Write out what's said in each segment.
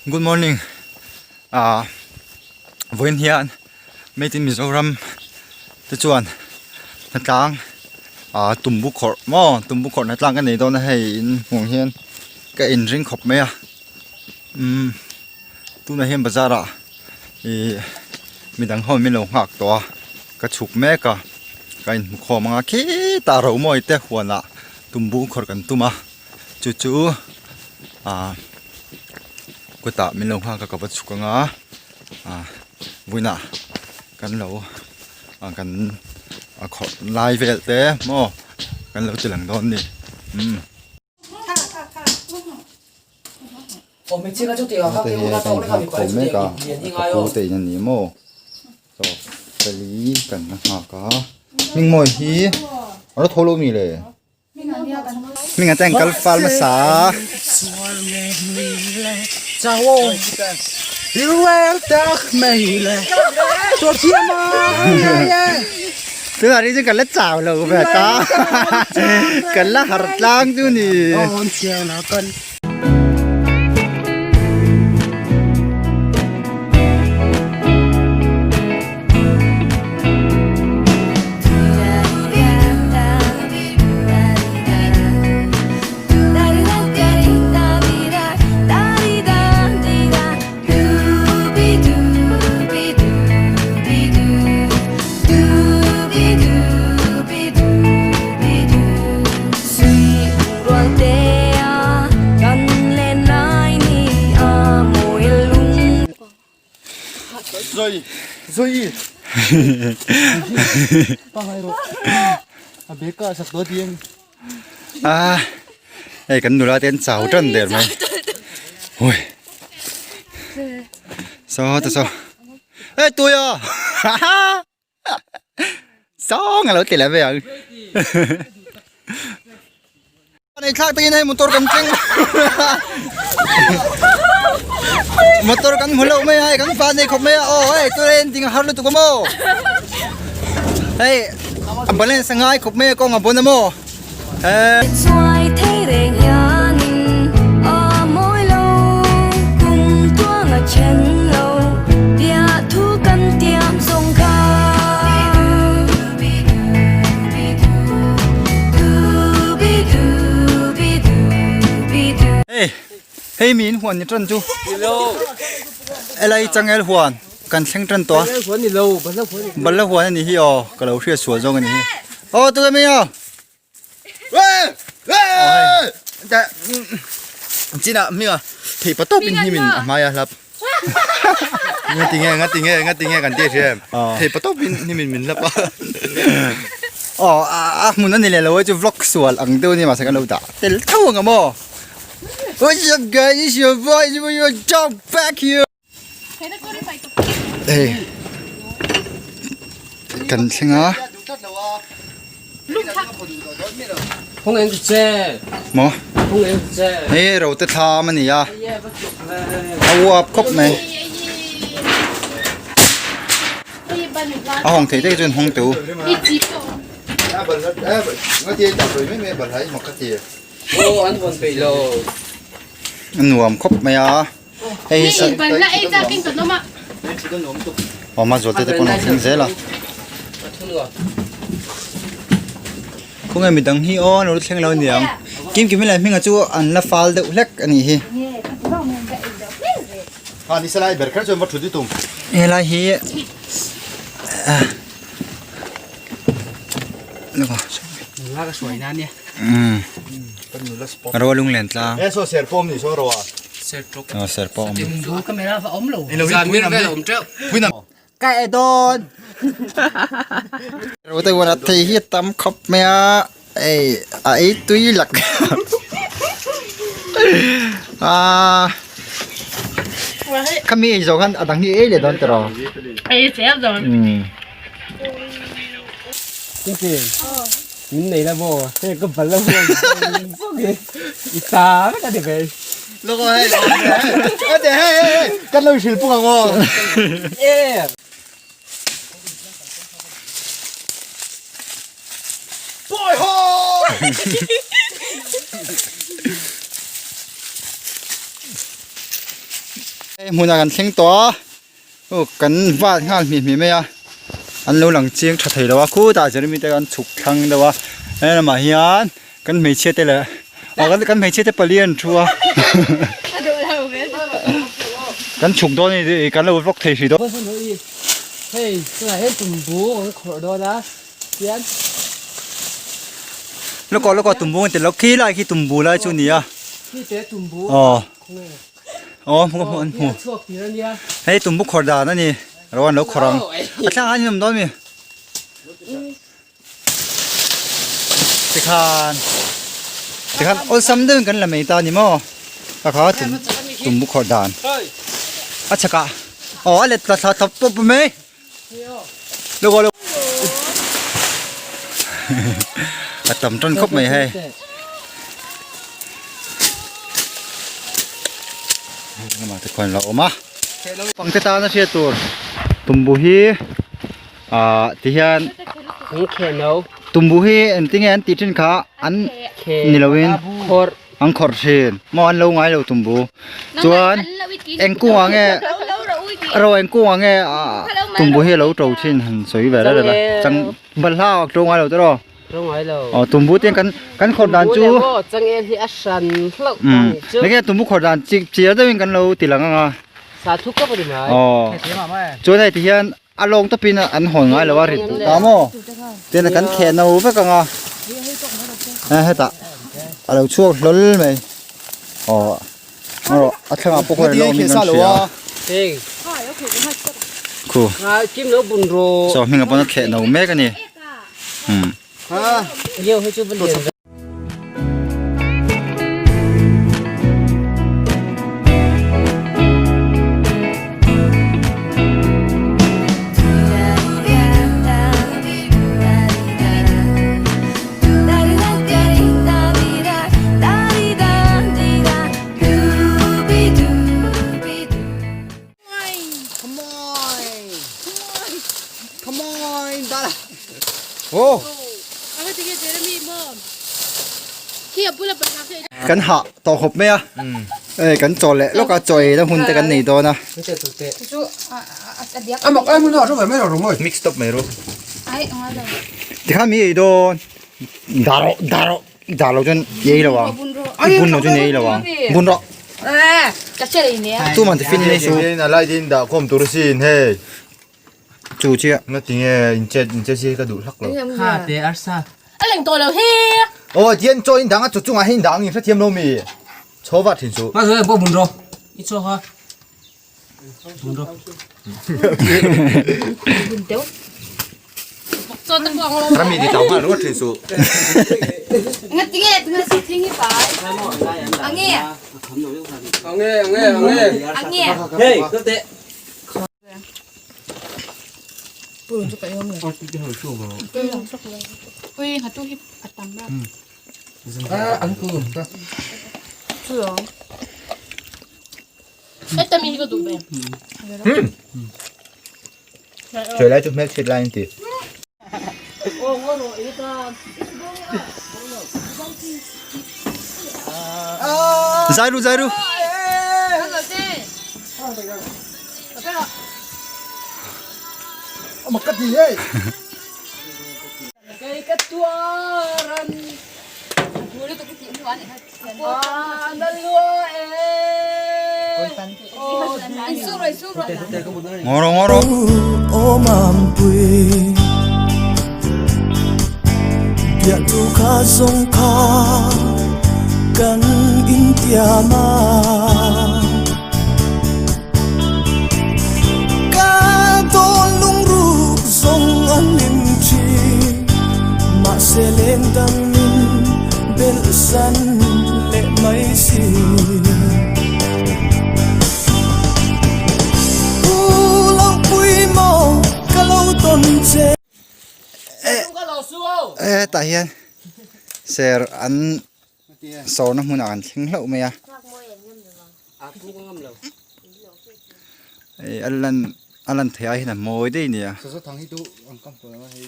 Good morning. When here, made in Mizoram, the chuan, the tang, Tumbukor, more Tumbukor, the tang, and they don't have in Monghian, get in drink of mea. Tuna him bazara, midang home milo hak toa, kachuk meka, kain mukoma ki, taro moite, huana, Tumbukor and Tuma, chuchu,ก็ตะมิลงห้ากับปัจจุบันวินากันเรากันขอไลฟ์เต้โมกันเราจะหลังโดนนี่我们这个就对了，他给我那找那个没关系，你应该กูเตยันนี่โมต่อไปลีกันนะฮะก็มิงมวยฮีเราโทรมีเลยมิงแต่งกัลฟาลมาสาจ้าวฮิวเอลตักไม่เลยตัวเทียมาตัวนี้จะกันละจ่าวเลยแบบตากันละหัดล้างดูนี่哦，天哪，跟。所以，爸还有，别个是多点。哎，跟努拉点早阵点没？喂，sao ta sao？哎，对啊，哈哈，sao ngày lỗi tiền lại bây giờ？này khác tin hay motor cầm chênh motor cầm hula mấy hay cầm fan này không mấy hey tôi lên tiếng hát luôn tụi con mô hey anh bận lên sang hai không mấy con ngập bốn mô hey min huan ni tran chu elai chang el huan kan thleng tran to balla huan ni hi o ka lo hria sual jong ni o tu me yo ta china mi a thei pa to bin hi min amaya lap ngati nge kan te sem thei pa to bin ni min lap mun ni le lo chu vlog sual ang tu ni ma sa kan lo ta tel thau nga mo What's up guys, it's your boy, your dog back here. Hey. Cần xem á. Không em chơi. Mo. Không em chơi. Hey, rồi tới tha mà nè ya. Áo cốc này. Hồng thấy đây trên hồng tủ. Nó chơi chặt rồi mấy bẩn thấy một cái gì. Ô, anh còn bị lồ. Nuông khóc mày à? Hey, bẩn lại ra kinh tận đâu mà? Mà rồi tới con không dễ là. Không ai mình đăng hi on rồi xem lâu nhiều. Kim mình lại mình chú ăn là phal được lek anh hi. Đi xe lại bật cái cho mất chút đi tung. Lại hi. Được rồi. Lá cái sỏi nan nhé. Rồi lung lên la. Eso ser pom ni so roa. Ser trục. Ser pom. Tìm đủ camera và ống lồ. Giờ mình về ống treo. Cái đòn. Rồi tôi muốn thấy hiết tắm khóc mẹ. Ấy tuy lắc. Kami rồi kan adang hi ele don tro. Ấy xếp rồi. Cái gì? Mình này là bộ, cái cái phần là bộ, cái xa cái gì vậy? Lúc rồi, hey, cắt lâu xịt bung ngon. Yeah. Boy ho! มุนากันเสียงตัวโอ้กันวาดงานมีไหมอ่ะอันนู้หลังเชียงชัดเจนแล้วว่าคู่ตาจะมีแต่กันฉุกทังแต่ว่าเอ้ยมาเฮียนกันไม่เชื่อแต่เลยกันไม่เชื่อแต่เปลี่ยนชัวกันฉุกตัวนี่กันเราพวกเทสีตัว เฮ้ยสลายให้ตุ่มบูของขอดอนะเพี้ยน แล้วก็ตุ่มบูแต่เราขี้ไรขี้ตุ่มบูไรช่วงนี้อ่ะ นี่เจ๊ตุ่มบู อ๋อพวกมันหัว ชอบทีนั้นเนี่ย ให้ตุ่มบุกขอดานั่นนี่ระวังเราขรังอาจารย์อันนี้มันต้นมีสิคันโอ้ซ้ำเดิมกันละไม่ตานี่มั้งก็เขาตุ่มบุกขอดานอาชกะอ๋อเลยตัดปุ๊บไหมแล้วก็ต่ำต้นครบไหมให้มาทุกคนเราออกมาฟังเตตานะเชียตัวตุ่มบุฮีที่เห็น นี่แค่เนา ตุ่มบุฮีอันที่เห็นติดชิ้นขาอันนี่เราเอง คอร์ อังคอร์เชนมออันเราไงเราตุ่มบุส่วนเอ็งกู้ว่าไงเราเอ็งกู้ว่าไงตุ่มบุฮีเราโจชิ้นหันสวยแบบนั้นเลยจังบัลล่าตรงไงเราตลอด ตรงไหนเรา อ๋อตุ่มบุเตียงกันขอดานจู จังเอ็นที่อัชันเล่า แล้วแกตุ่มบุขอดานจีเราจะเป็นกันเราตีหลังอ่ะ สาธุก็ไม่ได้ไหม อ๋อจูได้ที่เห็นอารมณ์ตะปีนอันหอนไงหรือว่าริดตามอ่ะเตียนกันแขนเอาไปกันอ่ะให้ตาอะไรช่วงล้นไหมอ๋ออัฐงาปกเลยเรามีน้ำเสีย เฮ้ย คู่ จิ้มแล้วบุญโร สองมีกับปนแขนเอาแม่กันนี่เยี่ยวให้ช่วยบันเดียน โอ้กันหะต่อขบไหมอ่ะกันจอดแหละแล้วก็จอยแล้วหุ่นแต่กันหนีตัวนะ ไม่ใช่ตัวเตะ อ่ะบอกมึงหน่อยทำไมไม่หรอกมึง mixed up ไม่รู้ ที่ข้ามีโดนดาร์จนเยี่ยแล้ววะบุญเราจนเยี่ยแล้ววะบุญเราตู้มันจะฟินในสู อะไรดินด่าคมตุรสินเฮ้ย จูเชี่ย งั้นทีนี้อินเจ็ดสิกระดูกหักเลย ข้าเตะอาร์ซ่า โอ้เทียนโจอินดังอ่ะจุดจุงอ่ะให้ดังอีกสักเทียมโนมีชอบว่าถึงสู มาเลยพวกบุญโรอีโซ่ฮะบุญโร ถ้ามีที่เต่ามารู้ว่าถึงสู เฮ้ยตัวเตะ อันคือ ช่วยไล่จุดแม่ชิดไล่ตี Zairu mà cắt gì ấy cái ketuaran ngoro o mampui dia tu kha song kha kan intiama ka ton lung ru song anim chi ma seleng dang min bel san le mai si tại hiện ser ăn sầu nó muốn ăn thinh lậu mày à anh lần thấy ai là mồi đấy nè số thằng hít tu ăn cơm của nó hay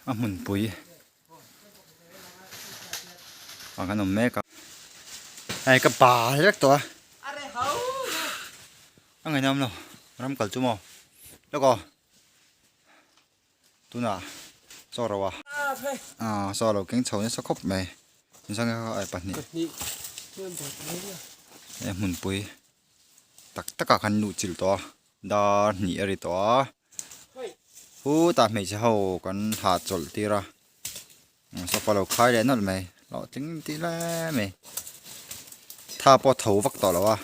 à muốn bùi ฟังขนมแม่กับไอ้กระป๋าเล็กตัวอันไงน้ำเนาะน้ำกัดจุ่มแล้วก็ตัวน่ะซอเราวะซอเราเก่งเฉาเนี่ยสักครบไหมนี่สักก็ไอ้ปันนี่ไอ้หมุนปุยตักตะกาคันดูจิ๋วตัวดาหนีอะไรตัวผู้ตาไม่ใช่เขากันหาจดตีละสักพอเราขายได้นั่นไหมเราถึงตีละไหมถ้าพอถูฟักต่อแล้ววะ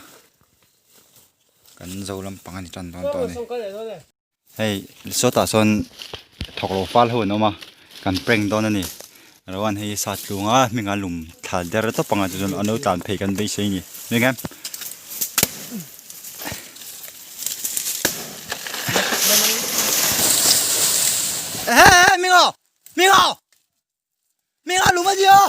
กันโจลำปังอันนี้จันตอนนี้เฮ้ยโซตาซอนถกโลฟ้าหัวน้องมากันเปร่งตอนนี้แล้ววันให้สัตว์ลุงมีงานลุมถ่ายเดี๋ยวต้องปังอันจนอันนู้นตามเพกันไปใช่ไหมนี่ไงเฮ้ยมิงอ๋ลุงมาดิอ๋อ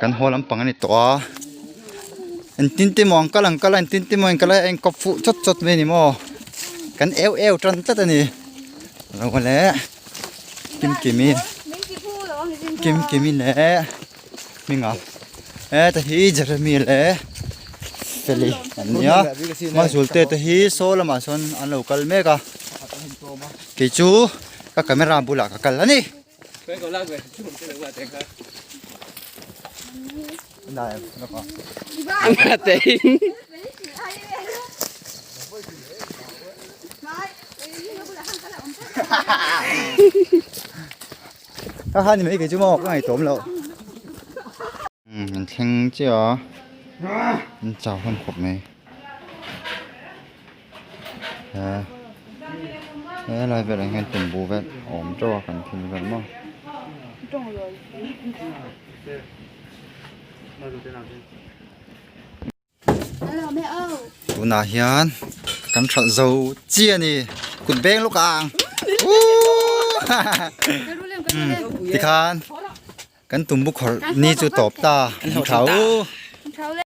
กันหัวลำปังอันนี้ตัวอันตินติมองกำลังตินติมองกำลังเองก็ฟุจดไม่นี่มั้งกันเอวจันจัดอันนี้เราคนแล้วกิมมินแหละมิงอ่ะแต่ฮีจะมีแหละเฟลิอันเนี้ยมาสุดเตะแต่ฮีโซลมาส่วนอันเราคัลเมกะกิจูก็คาเมราบุลากะคัลนี่ได้แล้วก็ Mate. ถ้านี่ไม่กี่ชั่วโมงก็ไงตัวมันแล้วมันแข็งเจ้ามันเจ้าคนขบไหมอะไรเป็นอะไรกันเป็นบูเวทอมจ้ากันทิ้งกันมั้งตัวน่าเฮียนกันขัดโซ่เจียนี่กุดเบ้งลูกอ่างที่คานกันตุ่มบุกขอนี่จะตบตาเขา